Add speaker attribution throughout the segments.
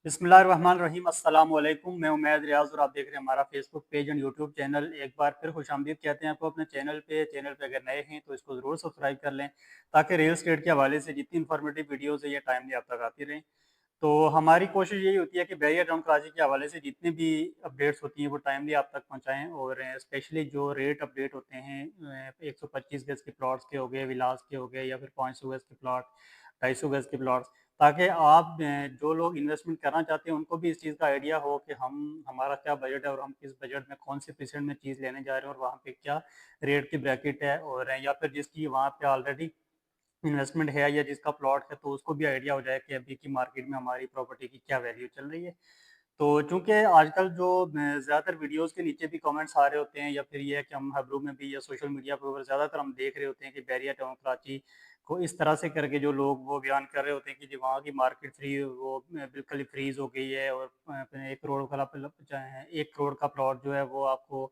Speaker 1: बिस्मिल्लाहिर्रहमानिर्रहीम अस्सलाम वालेकुम। मैं उमैद रियाज और आप देख रहे हैं हमारा Facebook page and YouTube channel. एक बार फिर खुशामदीद कहते हैं आपको अपने चैनल पे अगर नए हैं तो इसको ज़रूर सब्सक्राइब कर लें ताकि रियल एस्टेट के हवाले से जितनी इन्फॉर्मेटिव वीडियोज़ है ये टाइमली आप तक आती रहें। तो हमारी कोशिश यही होती है कि बैरियर टाउन कराची के हवाले से जितनी भी अपडेट्स होती हैं वो टाइमली आप तक पहुँचाएँ और स्पेशली जो रेट अपडेट होते हैं 125 गज़ के प्लॉट्स के हो गए, विलास के हो गए या फिर 500 गज़ के प्लॉट, 250 गज़ के प्लॉट्स, ताकि आप जो लोग इन्वेस्टमेंट करना चाहते हैं उनको भी इस चीज़ का आइडिया हो कि हम हमारा क्या बजट है और हम किस बजट में कौन से परसेंट में चीज़ लेने जा रहे हैं और वहाँ पे क्या रेट की ब्रैकेट है और या फिर जिसकी वहाँ पे ऑलरेडी इन्वेस्टमेंट है या जिसका प्लॉट है तो उसको भी आइडिया हो जाए कि अभी की मार्केट में हमारी प्रॉपर्टी की क्या वैल्यू चल रही है। तो चूँकि आजकल जो ज़्यादातर वीडियोज़ के नीचे भी कमेंट्स आ रहे होते हैं या फिर ये है कि हम हब्रू में भी या सोशल मीडिया पर ज़्यादातर हम देख रहे होते हैं कि बैरियर टाउन कराची को इस तरह से करके जो लोग वो बयान कर रहे होते हैं कि जी वहाँ की मार्केट फ्री वो बिल्कुल ही फ्रीज़ हो गई है और 1 करोड़ का 1 करोड़ का प्लॉट जो है वो आपको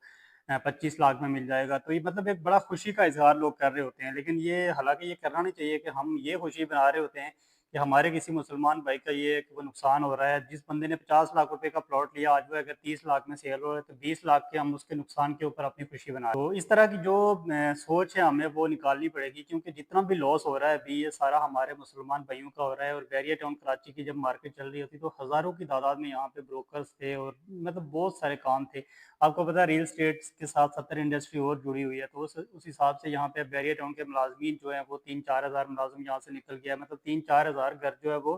Speaker 1: 25 लाख में मिल जाएगा। तो ये मतलब एक बड़ा खुशी का इज़हार लोग कर रहे होते हैं। लेकिन ये हालाँकि ये करना नहीं चाहिए कि हम ये खुशी बना रहे होते हैं कि हमारे किसी मुसलमान भाई का ये वो नुकसान हो रहा है। जिस बंदे ने 50 लाख रुपए का प्लॉट लिया, आज वो अगर 30 लाख में सेल हो रहा है, तो 20 लाख के हम उसके नुकसान के ऊपर अपनी खुशी बना रहे हैं। तो इस तरह की जो सोच है हमें वो निकालनी पड़ेगी क्योंकि जितना भी लॉस हो रहा है अभी ये सारा हमारे मुसलमान भाइयों का हो रहा है और बैरियर टाउन कराची की जब मार्केट चल रही होती तो हज़ारों की तादाद में यहाँ पे ब्रोकर्स थे और मतलब बहुत सारे काम थे। आपको पता है रियल एस्टेट के साथ 70 इंडस्ट्री और जुड़ी हुई है, तो उस हिसाब से यहाँ पे बैरियर टाउन के मुलाजमीन जो है वो 3-4 हज़ार मुलाजिम यहाँ से निकल गया, मतलब 3-4 हज़ार घर जो है वो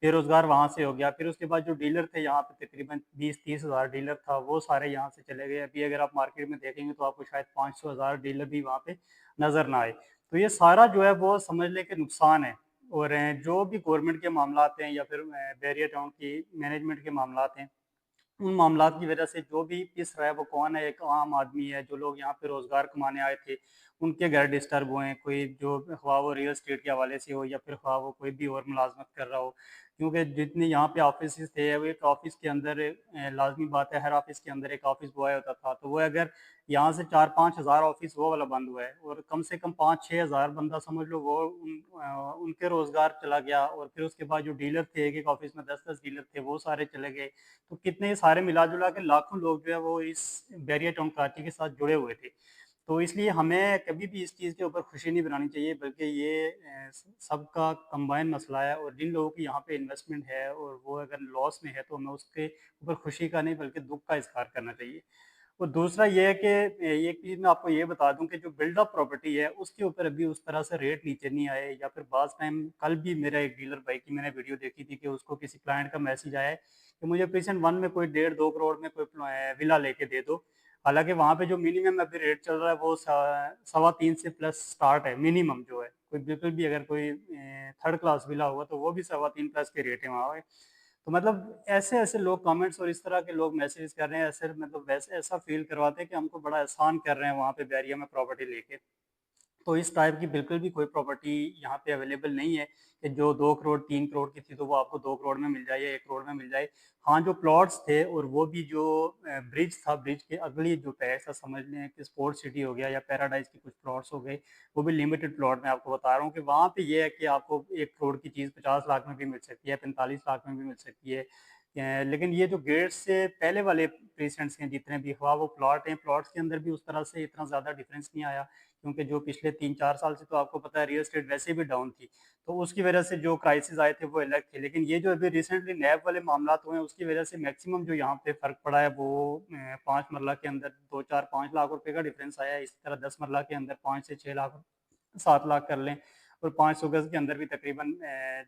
Speaker 1: बेरोजगार वहाँ से हो गया। फिर उसके बाद जो डीलर थे यहाँ पे तकरीबन 20-30 हज़ार डीलर था वो सारे यहाँ से चले गए। अभी अगर आप मार्केट में देखेंगे तो आपको शायद 500 हज़ार डीलर भी वहाँ पे नजर ना आए। तो ये सारा जो है वो समझ लें कि नुकसान है। और जो भी गवर्नमेंट के मामलात हैं या फिर बैरियर टाउन की मैनेजमेंट के मामलात हैं, उन मामलात की वजह से जो भी पिस रहा है वो कौन है, एक आम आदमी है। जो लोग यहाँ पे रोज़गार कमाने आए थे, उनके घर डिस्टर्ब हुए हैं, कोई जो ख़्वाह वो रियल एस्टेट के हवाले से हो या फिर ख़्वाह वो कोई भी और मुलाज़मत कर रहा हो। क्योंकि जितने यहाँ पे ऑफ़िसेज़ थे, वो एक ऑफ़िस के अंदर लाज़मी बात है हर ऑफ़िस के अंदर एक ऑफ़िस बॉय होता था। तो वो अगर यहाँ से 4-5 हज़ार ऑफ़िस वो वाला बंद हुआ है और कम से कम 5-6 हज़ार बंदा समझ लो वो उनके रोज़गार चला गया और फिर उसके बाद जो डीलर थे, एक-एक ऑफ़िस में 10-10 डीलर थे, वो सारे चले गए। तो कितने सारे मिला-जुला के लाखों लोग जो है वो इस बैरियर टाउन कराची के साथ जुड़े हुए थे। तो इसलिए हमें कभी भी इस चीज़ के ऊपर खुशी नहीं बनानी चाहिए बल्कि ये सबका कंबाइन मसला है और जिन लोगों की यहाँ पे इन्वेस्टमेंट है और वो अगर लॉस में है तो हमें उसके ऊपर खुशी का नहीं बल्कि दुःख का इज़हार करना चाहिए। और दूसरा ये है कि एक चीज़ मैं आपको ये बता दूँ कि जो बिल्ड अप प्रॉपर्टी है, उसके ऊपर अभी उस तरह से रेट नीचे नहीं आए या फिर बाज़ टाइम कल भी मेरा एक डीलर भाई की मैंने वीडियो देखी थी कि उसको किसी क्लाइंट का मैसेज आया है कि मुझे प्रीसिज़न 1 में कोई डेढ़ 2 करोड़ में कोई विला लेके दे दो। हालाँकि वहाँ पे जो मिनिमम अभी रेट चल रहा है वो सवा 3 से प्लस स्टार्ट है, मिनिमम जो है। कोई बिल्कुल भी अगर कोई थर्ड क्लास विला होगा तो वो भी सवा 3 प्लस के रेट है वहाँ पे। तो मतलब ऐसे-ऐसे लोग कमेंट्स और इस तरह के लोग मैसेज कर रहे हैं, ऐसे मतलब वैसे ऐसा फ़ील करवाते हैं कि हमको बड़ा एहसान कर रहे हैं वहाँ पे बैरिया में प्रॉपर्टी लेके। तो इस टाइप की बिल्कुल भी कोई प्रॉपर्टी यहाँ पे अवेलेबल नहीं है कि जो 2 करोड़ 3 करोड़ की थी तो वो आपको 2 करोड़ में मिल जाए या 1 करोड़ में मिल जाए। हाँ, जो प्लॉट्स थे और वो भी जो ब्रिज था, ब्रिज के अगली जो ऐसा समझ लें कि स्पोर्ट्स सिटी हो गया या पैराडाइज़ के कुछ प्लॉट्स हो गए, वो भी लिमिटेड प्लॉट मैं आपको बता रहा हूँ कि वहाँ पे ये है कि आपको 1 करोड़ की चीज़ 50 लाख में भी मिल सकती है, 45 लाख में भी मिल सकती है। लेकिन ये जो गेट्स से पहले वाले प्रीसेंट्स हैं जितने भी, ख़्वाह वो प्लॉट हैं, प्लॉट्स के अंदर भी उस तरह से इतना ज़्यादा डिफरेंस नहीं आया। क्योंकि जो पिछले 3-4 साल से तो आपको पता है रियल एस्टेट वैसे भी डाउन थी। तो उसकी वजह से जो क्राइसिस आए थे वो अलग थे। लेकिन ये जो अभी रिसेंटली नैब वाले मामलात हुए हैं उसकी वजह से मैक्सिमम जो यहाँ पे फ़र्क पड़ा है वो 5 मरला के अंदर 2-4-5 लाख रुपए का डिफरेंस आया है। इसी तरह 10 मरला के अंदर 5 से 6 लाख 7 लाख कर लें और 500 गज़ के अंदर भी तकरीबन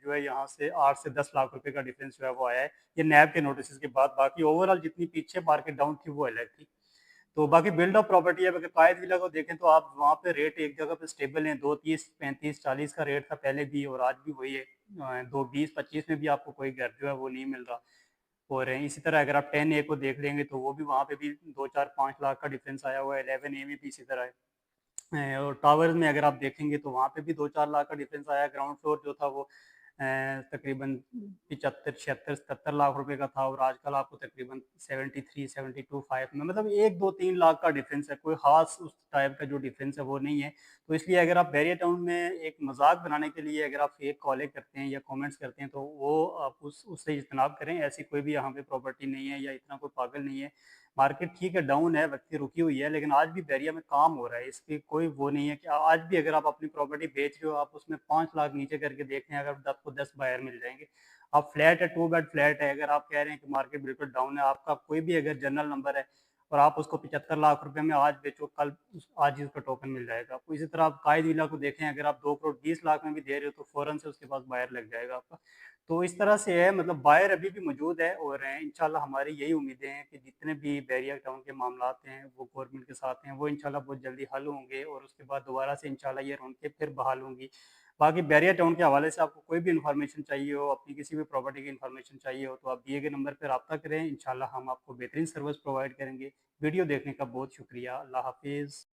Speaker 1: जो है यहाँ से 8 से 10 लाख रुपए का डिफरेंस जो है वो आया है। ये नैब के नोटिस के बाद, बाकी ओवरऑल जितनी पीछे मार्केट डाउन थी वो अलग थी। तो बाकी बिल्ड अप प्रॉपर्टी है, अगर कायद विला को देखें तो आप वहाँ पे रेट एक जगह पे स्टेबल हैं, 2.30 35 40 का रेट था पहले भी और आज भी वही है। 2.20 25 में भी आपको कोई घर जो है वो नहीं मिल रहा। और इसी तरह अगर आप 10 ए को देख लेंगे तो वो भी वहाँ पे भी 2-4-5 लाख का डिफरेंस आया हुआ है। 11 ए में भी इसी तरह है। और टावर्स में अगर आप देखेंगे तो वहाँ पे भी 2-4 लाख का डिफरेंस आया। ग्राउंड फ्लोर जो था वो तकरीबन 75, 76, 77 लाख रुपए का था और आजकल आपको तकरीबन 73, 72, 5 में मतलब 1, 2, 3 लाख का डिफरेंस है। कोई खास उस टाइप का जो डिफरेंस है वो नहीं है। तो इसलिए अगर आप बैरियर टाउन में एक मजाक बनाने के लिए अगर आप फेक कॉलें करते हैं या कमेंट्स करते हैं तो वो आप उससे इज्तनाब करें। ऐसी कोई भी यहाँ पे प्रॉपर्टी नहीं है या इतना कोई पागल नहीं है। मार्केट ठीक है, डाउन है, वक्ती रुकी हुई है, लेकिन आज भी बैरिया में काम हो रहा है। इसकी कोई वो नहीं है कि आज भी अगर आप अपनी प्रॉपर्टी बेच रहे हो, आप उसमें 5 लाख नीचे करके देख लें, अगर 10 को 10 बायर मिल जाएंगे। आप फ्लैट है, 2 बेड फ्लैट है, अगर आप कह रहे हैं कि मार्केट बिल्कुल डाउन है, आपका कोई भी अगर जनरल नंबर है और आप उसको 75 लाख रुपए में आज बेचो, कल आज ही उसका टोकन मिल जाएगा आपको। इसी तरह आप कायद विला को देखें, अगर आप 2 करोड़ 20 लाख में भी दे रहे हो तो फौरन से उसके पास बायर लग जाएगा आपका। तो इस तरह से है, मतलब बायर अभी भी मौजूद है और इंशाल्लाह हमारी यही उम्मीदें हैं कि जितने भी बैरिया टाउन के मामलात हैं वो गवर्नमेंट के साथ हैं, वो इंशाल्लाह बहुत जल्दी हल होंगे और उसके बाद दोबारा से इंशाल्लाह ये रौनकें फिर बहाल होंगी। बाकी बैरिया टाउन के हवाले से आपको कोई भी इन्फॉर्मेशन चाहिए हो, अपनी किसी भी प्रॉपर्टी की इन्फॉर्मेशन चाहिए हो, तो आप दिए गए नंबर पर रब्ता करें। इंशाल्लाह हम आपको बेहतरीन सर्विस प्रोवाइड करेंगे। वीडियो देखने का बहुत शुक्रिया। अल्लाह हाफिज़।